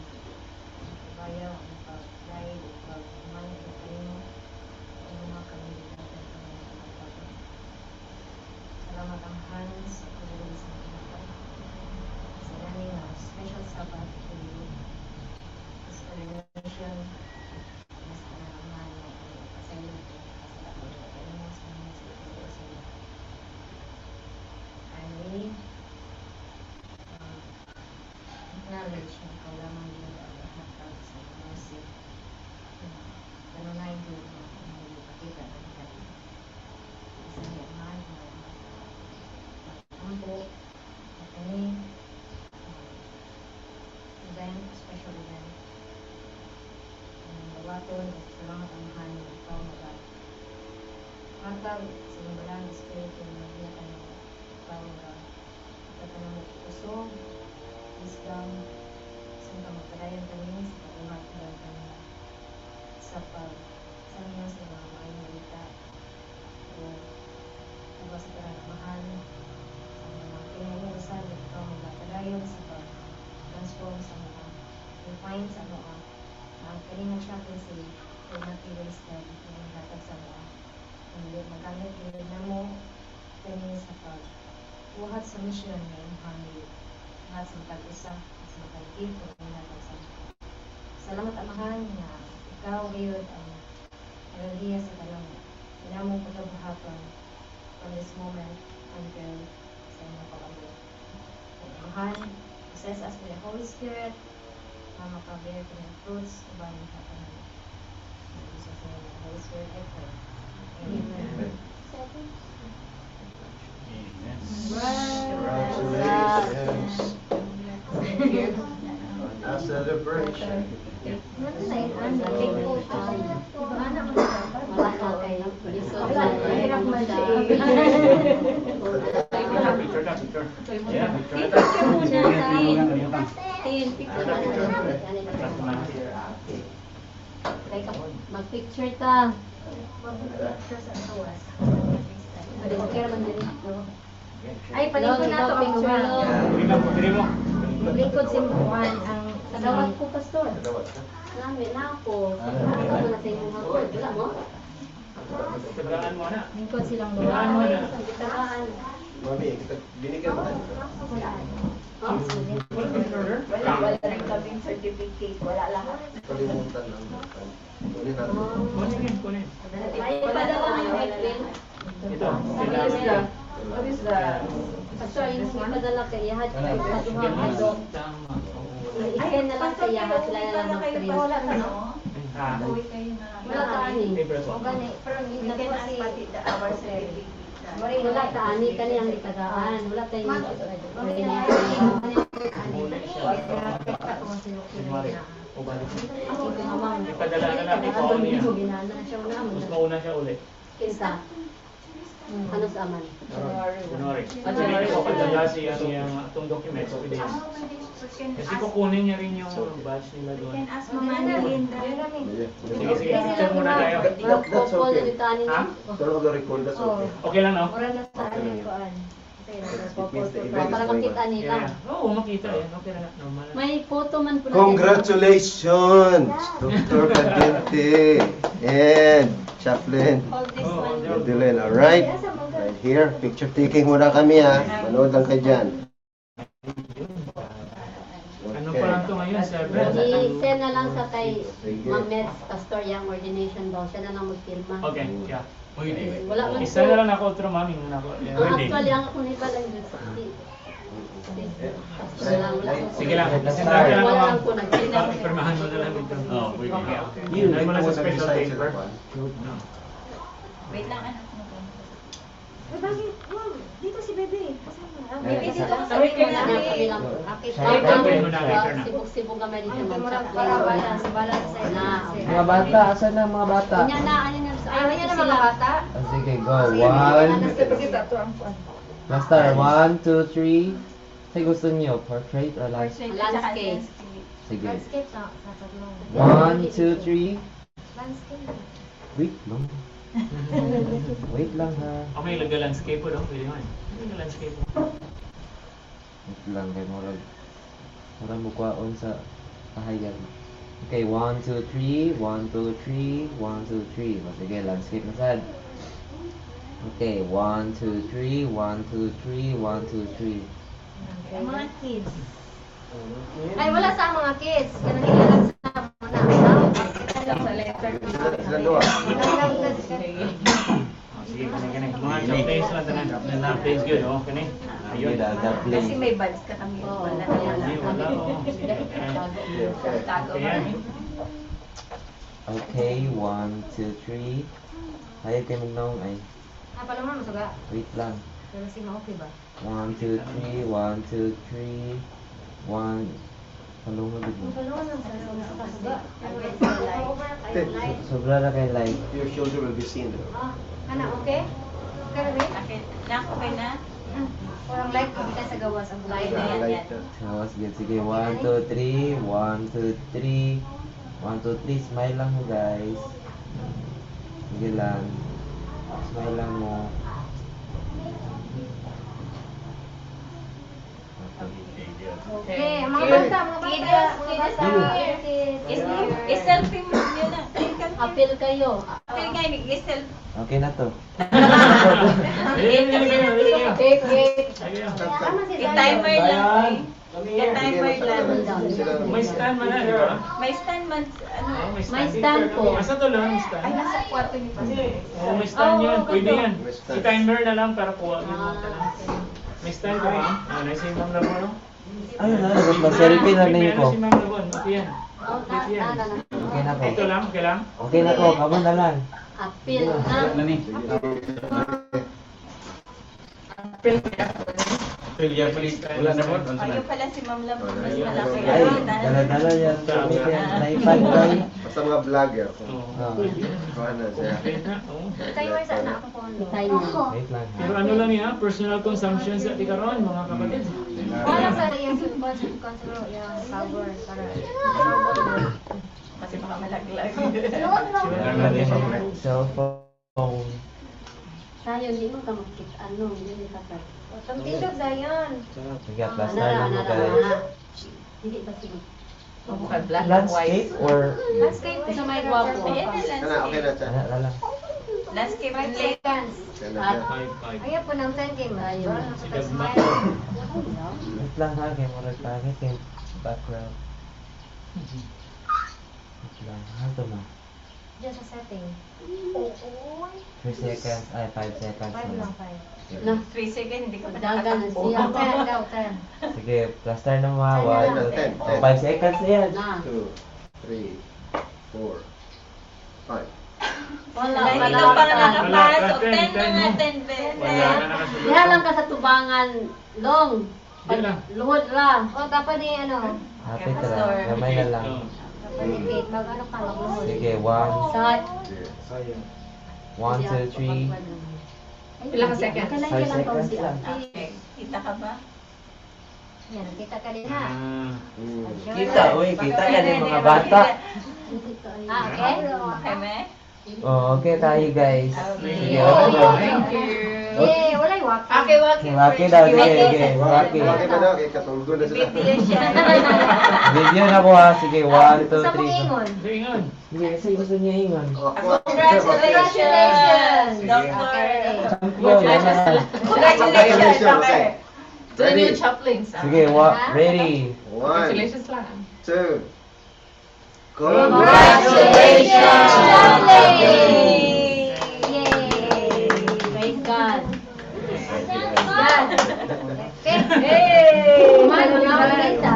bayaw, ang pag-guide, pag-man, pag-primo, ang mga kamilitan ng mga kapatid. Salamat ang hands sa kulong sa mga sa running of special Sabbath to you. This celebration, mas kanalaman mo ang pasayot ko sa kapatid sa mga sa iyo. And we acknowledge na ikaw lamang din ang lahat sa mercy. Kanunay din na ipakita ng kanya. Sa iyong mahal na ampo at any event, special event. Nawaton at salamat ang mahal na ikaw magat. Matag sa iyong balang espiritu na magbiyakan ng ikaw magat. Ikaw ng puso, wisdom, sa mga magpadayan kami sa pag-uhat ng kami sa pag-sanya sa mga maayong balita o sa karanahan sa mga pinag-uusan at ikaw magpadayan sa pag-transform sa mga refine sa mga ang kalinang chaplaincy will not be wasted na naghatag sa mga hindi magamit din na mo kami sa pag-uhat sa mission na yung hangin nga sa tag-isa sa makagib o pinatag sa salamat amahan na ikaw gayod ang hallelujah sa talang inamong pagkabuhaton from this moment until sa inyong pag-abot. Amahan, possess us with the Holy Spirit na makabear ka ng fruits uban ng katanan. In Jesus' name, the Holy Spirit, I pray. Amen. Congratulations on our celebration. Mag-picture ta. Ay, palikod na ito ang mga. Palikod si Juan ang kadawat ko, Pastor. Namin na ako. Ako na sa inyong hapon. Wala mo? Lingkod silang luwan. Mami, binigyan mo tayo. Wala rin kaming certificate. Wala lahat. Kalimutan lang. Kunin natin. Ay, padala ng Edwin. Ito. What is that? Pastor, yung ipadala kay Yahat. Pagduha ka doon. Tama. I-send na lang sa iya, sila na lang mag-print. Wala ka no? Ah, Uwi kayo na. Wala ka ani. paper po. O gani, pero hindi can ask pati the our secretary. Wala ka ani, kani ang itagaan. Wala tayong Ipadala na natin po niya. Mas mauna siya ulit. Kinsa? Ano sa aman? January. At January po, padala siya ang itong document sa PDS. Kasi kukunin niya rin yung batch nila doon. Can ask Mama Linda. Sige, sige, picture muna tayo. That's okay. Ha? Turn off the record, that's okay. Okay lang, no? Ora na sa ano kuan. means the event is Para going makita on. nila. Oo, makita yan. Okay lang, normal. May photo man po Congratulations, Dr. Cadiente and Chaplain Hold this one. Dylan. Alright? Right here. Picture taking muna kami ha. Manood lang kayo dyan. Ano pa lang ito ngayon, 7? I-send na lang sa kay Sige. Ma'am Meds, Pastor Yang Ordination daw. Siya na lang magpirma. Okay, yeah. Wala man Isa na lang ako, outro, mami. Actually, ang ako nito lang yung Pastor lang. Wala ko. Sige lang, sinabi lang Wala ako. lang po nagpirma. Permahan mo na lang ito. Oh, pwede. Okay, okay. Yun, Dahil mo lang sa ito special nag-decide paper. sila. Wait lang, anak mo. Bakit? Ma'am, dito si Bebe. Baby, dito ka sa Sabi ko video na namin. kami lang. Pwede mo na, later na. Sibog-sibog kami dito. Para balance, balance sa Na. Mga bata, asan na mga bata? Kanya na, ano na sa Ayaw niya na mga bata. Ah, sige, go. One. Master, 1, 2, 3. Say gusto niyo, portrait or landscape? Landscape. Sige. Landscape sa tatlong. 1, 2, 3. Landscape. Wait lang. Wait lang ha. Okay, landscape po daw. Pwede mo eh. Landscape po. Wait lang kay murag. Murag mukhaon sa kahayan. Okay, 1, 2, 3. 1, 2, 3. 1, 2, 3. O, sige, landscape na sad. Okay, 1, 2, 3. 1, 2, 3. 1, 2, 3. Mga kids. Ay, wala sa mga kids. Ganun lang sa muna. Sa letter. Sila dua. Sige, kanay. Mga chapters lang tanan. Chapters good, oh. Kanay. Ayun. Kasi may buds ka kami. Wala na yan. Ay, wala, oh. Tago Okay, yan. Okay, 1, 2, 3. Hayag kayo magnaong ay. Pala mo, masuga. Wait lang. Pero si okay ba? 1, 2, 3. 1, 2, 3. 1. Palungan din mo. Palungan lang sa kasuga. Sobra na kay light. Your shoulder will be seen. Anak, okay? Okay na ba? Okay na? Parang light ko kita sa gawas. Ang light na yan. Light. Tawas good. Sige, 1, 2, 3. 1, 2, 3. 1, 2, 3. Smile lang mo guys. Sige lang. Smile lang mo. Okay, mga bata, I-selfie mo yun na. Appeal kayo. Apil nga, i-selfie. Okay na to. Cake, cake. I-timer lang. I-timer lang. May stand man na, di ba? May stand man, ano? Oh, May stand po. Asa to lang, stand? Ay, nasa kwarto ni Pastor. Oo, may stand yun. Pwede yan. May stand. I-timer na lang para kuha yun mo ka lang. May stand ka, ma'am? Nice yung ma'am Labon, no? Ayun na, mag-selfie na May rin ano ko. si ma'am Labon? Okay yan. Oh, Okay yan. Okay na ko. Ito lang, okay lang? Okay na ko, kabon na lang. Appeal na. Wala na po. Ayun pala si Ma'am Lab. Mas malaki. Ay, dala-dala yan. Naipad tayo. Basta mga vlogger. Oh. Kuha na siya. Okay na, oo. Timer sa anak ko. Timer. Wait lang. Pero ano lang yan, personal consumption sa tikaron, mga kapatid. Wala sa yung control yung cover para kasi baka malaglag. Cellphone. Tayo, hindi mo ka makita. Ano, hindi ka ka. Pagtindog na yan. Sige, plaster lang mo guys. Hindi ba sige? Landscape or... Landscape Sa may gwapo. Ayan na Kana, okay na siya. Lala. Landscape and seconds. Kana At siya. Ayaw po ng 10 game. Ayun. Wait lang ha, kaya mo rin pangit yung background. Wait lang, ha, ito na. Diyan sa setting. 3 seconds, ay 5 seconds 5 na. lang, 5. Na, 3 seconds, hindi ka pa dagan nakatakbo. siya. 10 daw, 10. Sige, plaster na mga Ten na 1, lang. 2, 5 seconds na yan. Na. 2, 3, 4, 5. Wala, Hindi wala. ka pa Wala, nakapasok. 10 10, na 10 nga, mo. 10 beses. Wala na nakasunod. Diha lang ka sa tubangan, long. Di lang. Luhod lang. O, dapat ni ano, Hapit ka lang, gamay na lang. dapat ni Kate, mag-ano ka lang. Sige, 1, Sa 1, 2, 3. Ilang seconds? 5 seconds lang. Okay. Kita ka ba? Yan, nakita ka din ha. Kita, uy, kita ka din mga bata. Ah, okay? Okay, me? Oh, okay tayo guys. Sige, Okay. okay ba? Thank you. Yay, wala yung waki. Okay, Waki. Waki daw, sige, sige, waki. Bakit ba daw? Kaya katulgo na sila. Video siya. Video na po ha, sige, 1, 2, Sa mong 3. ingon. Ingon. Sige, kasi gusto niya ingon. Congratulations, Doctor. Champion, yan na. Congratulations, Doctor. Ready? Sige, ready. 1, 2. Congratulations, Yay! Praise God. Yan. Okay. Hey! Kumain mo na ako kita.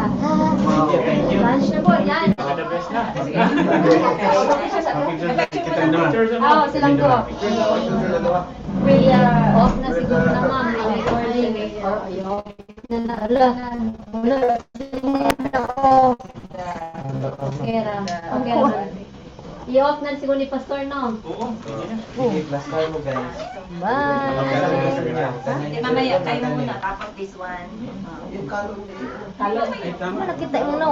Thank you. Lunch na po, yan. The best na. Oo, silang ko. Off na siguro na ma'am. Recording. Ayaw. Ala. Okay ra. Okay ra. I-off na siguro ni Pastor, no? Oo, sige na. Sige, plaster mo guys. Bye! Mamaya, kayo muna. Tapos this one. Yung kalong Talo. Wala kita yung no.